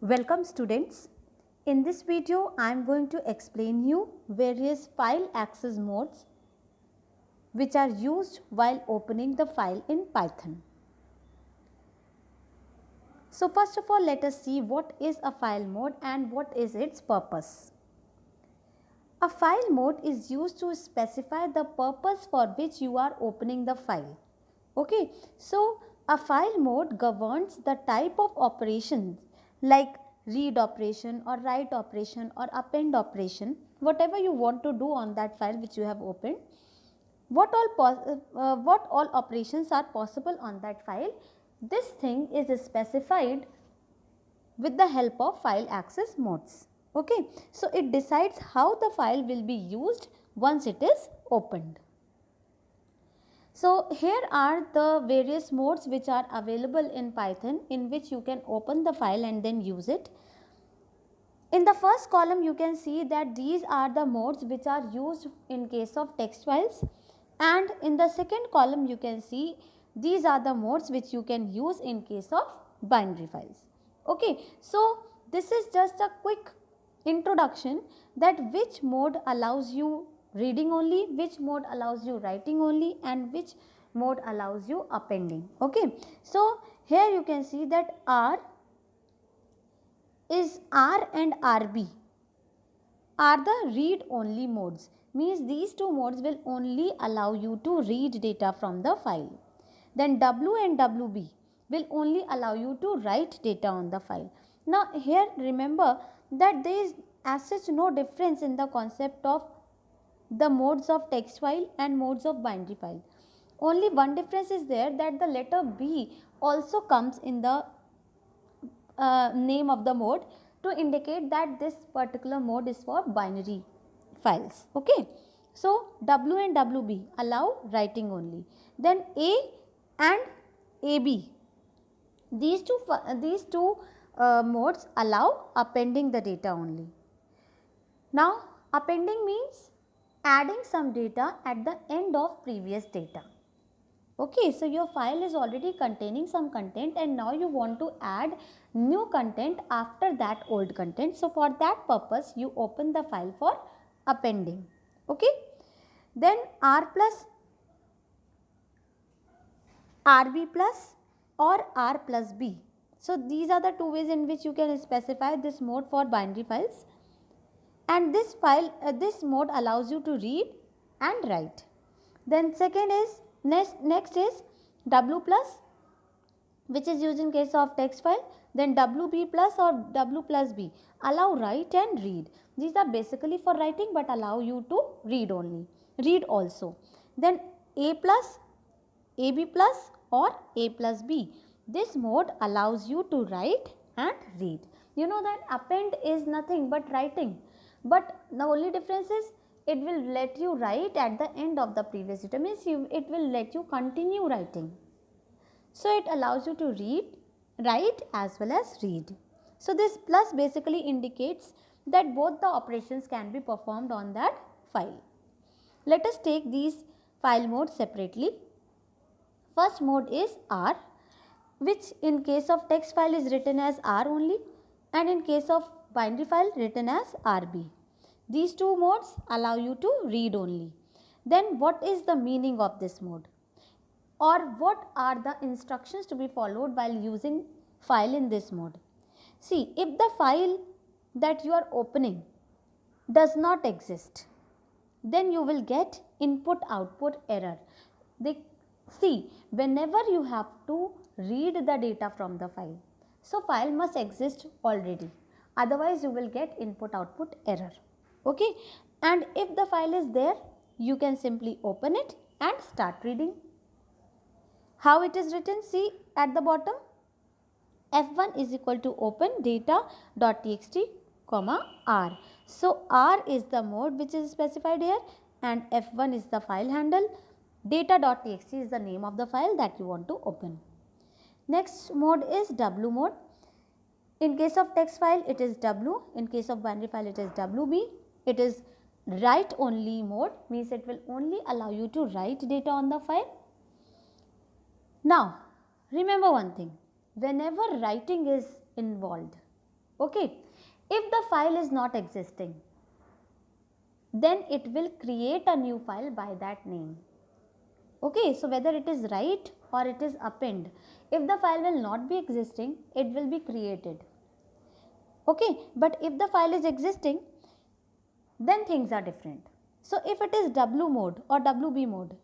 Welcome students. In this video I am going to explain you various file access modes which are used while opening the file in Python. So first of all, let us see what is a file mode and what is its purpose. A file mode is used to specify the purpose for which you are opening the file. Okay, so a file mode governs the type of operations like read operation or write operation or append operation, whatever you want to do on that file which you have opened. What all operations are possible on that file, this thing is specified with the help of file access modes. Okay, so it decides how the file will be used once it is opened. So here are the various modes which are available in Python in which you can open the file and then use it. In the first column you can see that these are the modes which are used in case of text files, and in the second column you can see these are the modes which you can use in case of binary files. Okay, so this is just a quick introduction that which mode allows you reading only, which mode allows you writing only, and which mode allows you appending. Okay, so here you can see that R and RB are the read only modes, means these two modes will only allow you to read data from the file. Then W and WB will only allow you to write data on the file. Now here remember that there is as such no difference in the concept of the modes of text file and modes of binary file. Only one difference is there, that the letter B also comes in the name of the mode to indicate that this particular mode is for binary files. Okay, so W and WB allow writing only. Then A and AB, these two modes allow appending the data only. Now appending means adding some data at the end of previous data. Okay, so your file is already containing some content and now you want to add new content after that old content. So for that purpose you open the file for appending. Okay, then R plus, RB plus or R plus B. So these are the two ways in which you can specify this mode for binary files, and this mode allows you to read and write. Then second is next is W plus, which is used in case of text file. Then WB plus or W plus B allow write and read. These are basically for writing but allow you to read only, read also. Then A plus, AB plus or A plus B. This mode allows you to write and read. You know that append is nothing but writing, but the only difference is it will let you write at the end of the previous data, means it will let you continue writing. So it allows you to read, write as well as read. So this plus basically indicates that both the operations can be performed on that file. Let us take these file modes separately. First mode is R, which in case of text file is written as R only, and in case of binary file written as RB. These two modes allow you to read only. Then what is the meaning of this mode, or what are the instructions to be followed while using file in this mode? See, if the file that you are opening does not exist, then you will get input output error. See, whenever you have to read the data from the file, so file must exist already, otherwise you will get input output error. Okay, and if the file is there, you can simply open it and start reading. How it is written? See at the bottom, F1 is equal to open data.txt comma R. So R is the mode which is specified here and F1 is the file handle. Data.txt is the name of the file that you want to open. Next mode is W mode. In case of text file it is W, in case of binary file it is WB. It is write only mode, means it will only allow you to write data on the file. Now remember one thing, whenever writing is involved, Okay, if the file is not existing, then it will create a new file by that name. Okay, so whether it is write or it is append, if the file will not be existing, it will be created. Okay, but if the file is existing, then things are different. So if it is W mode or WB mode,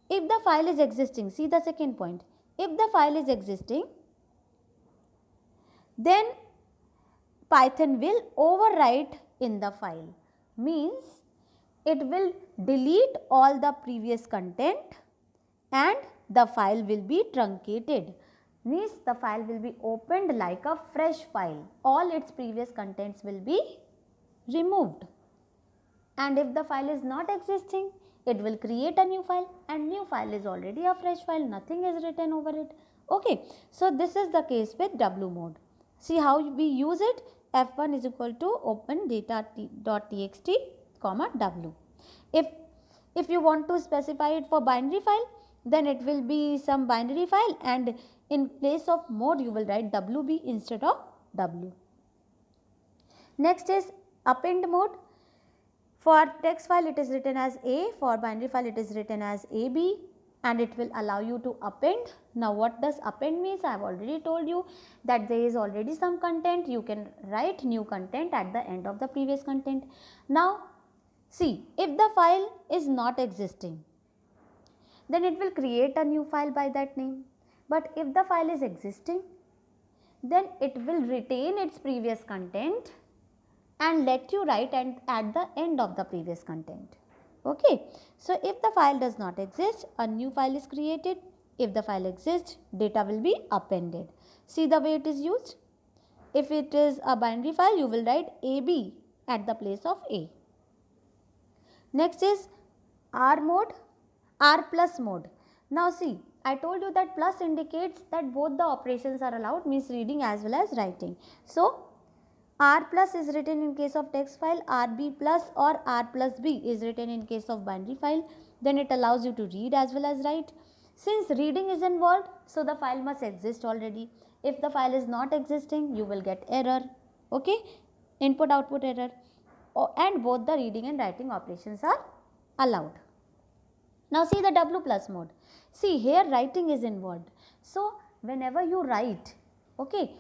if the file is existing, see the second point, if the file is existing, then Python will overwrite in the file, means it will delete all the previous content and the file will be truncated, means the file will be opened like a fresh file, all its previous contents will be removed. And if the file is not existing, it will create a new file, and new file is already a fresh file, nothing is written over it. Okay, so this is the case with W mode. See how we use it. F1 is equal to open data.txt comma W. If you want to specify it for binary file, then it will be some binary file, and in place of mode you will write WB instead of W. Next is append mode. For text file it is written as A, for binary file it is written as AB, and it will allow you to append. Now what does append means? I have already told you that there is already some content, you can write new content at the end of the previous content. Now see, if the file is not existing, then it will create a new file by that name. But if the file is existing, then it will retain its previous content and let you write at the end of the previous content. Okay. So if the file does not exist, a new file is created. If the file exists, data will be appended. See the way it is used. If it is a binary file, you will write AB at the place of A. Next is R mode, R plus mode. Now see, I told you that plus indicates that both the operations are allowed, means reading as well as writing. So R plus is written in case of text file, RB plus or R plus B is written in case of binary file. Then it allows you to read as well as write. Since reading is involved, so the file must exist already. If the file is not existing, you will get error. Okay, input output error. And both the reading and writing operations are allowed. Now see the W plus mode. See, here writing is involved. So whenever you write, okay,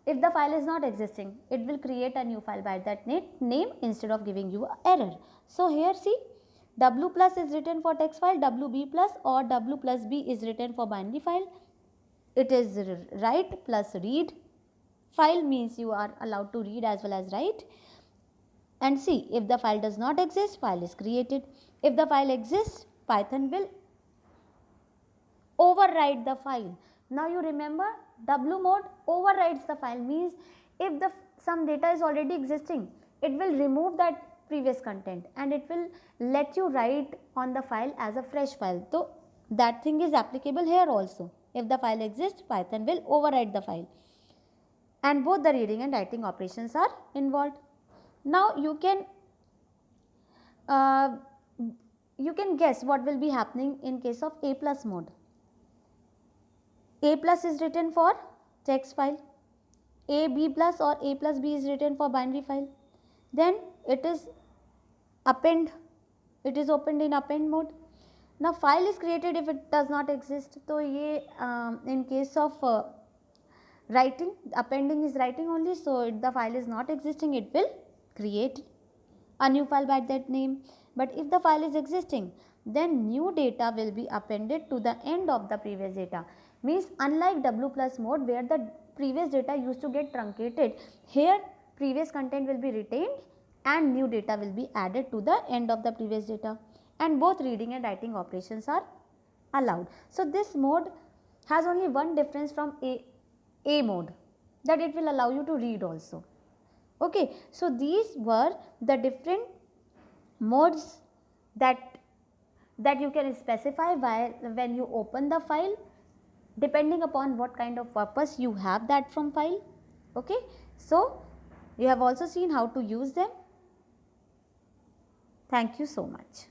if the file is not existing, it will create a new file by that name instead of giving you an error. So here see, W plus is written for text file, WB plus or W plus B is written for binary file. It is write plus read file, means you are allowed to read as well as write. And see, if the file does not exist, file is created. If the file exists, Python will overwrite the file. Now you remember, W mode overwrites the file, means if some data is already existing, it will remove that previous content and it will let you write on the file as a fresh file. So that thing is applicable here also. If the file exists, Python will overwrite the file, and both the reading and writing operations are involved. Now you can guess what will be happening in case of A plus mode. A plus is written for text file, A B plus or A plus B is written for binary file. Then it is append, it is opened in append mode. Now file is created if it does not exist. So ye in case of writing, appending is writing only. So if the file is not existing, it will create a new file by that name. But if the file is existing, then new data will be appended to the end of the previous data. Means unlike W plus mode where the previous data used to get truncated, here previous content will be retained and new data will be added to the end of the previous data, and both reading and writing operations are allowed. So this mode has only one difference from A mode, that it will allow you to read also. Okay, so these were the different modes that you can specify when you open the file, depending upon what kind of purpose you have that from file. Okay, so you have also seen how to use them. Thank you so much.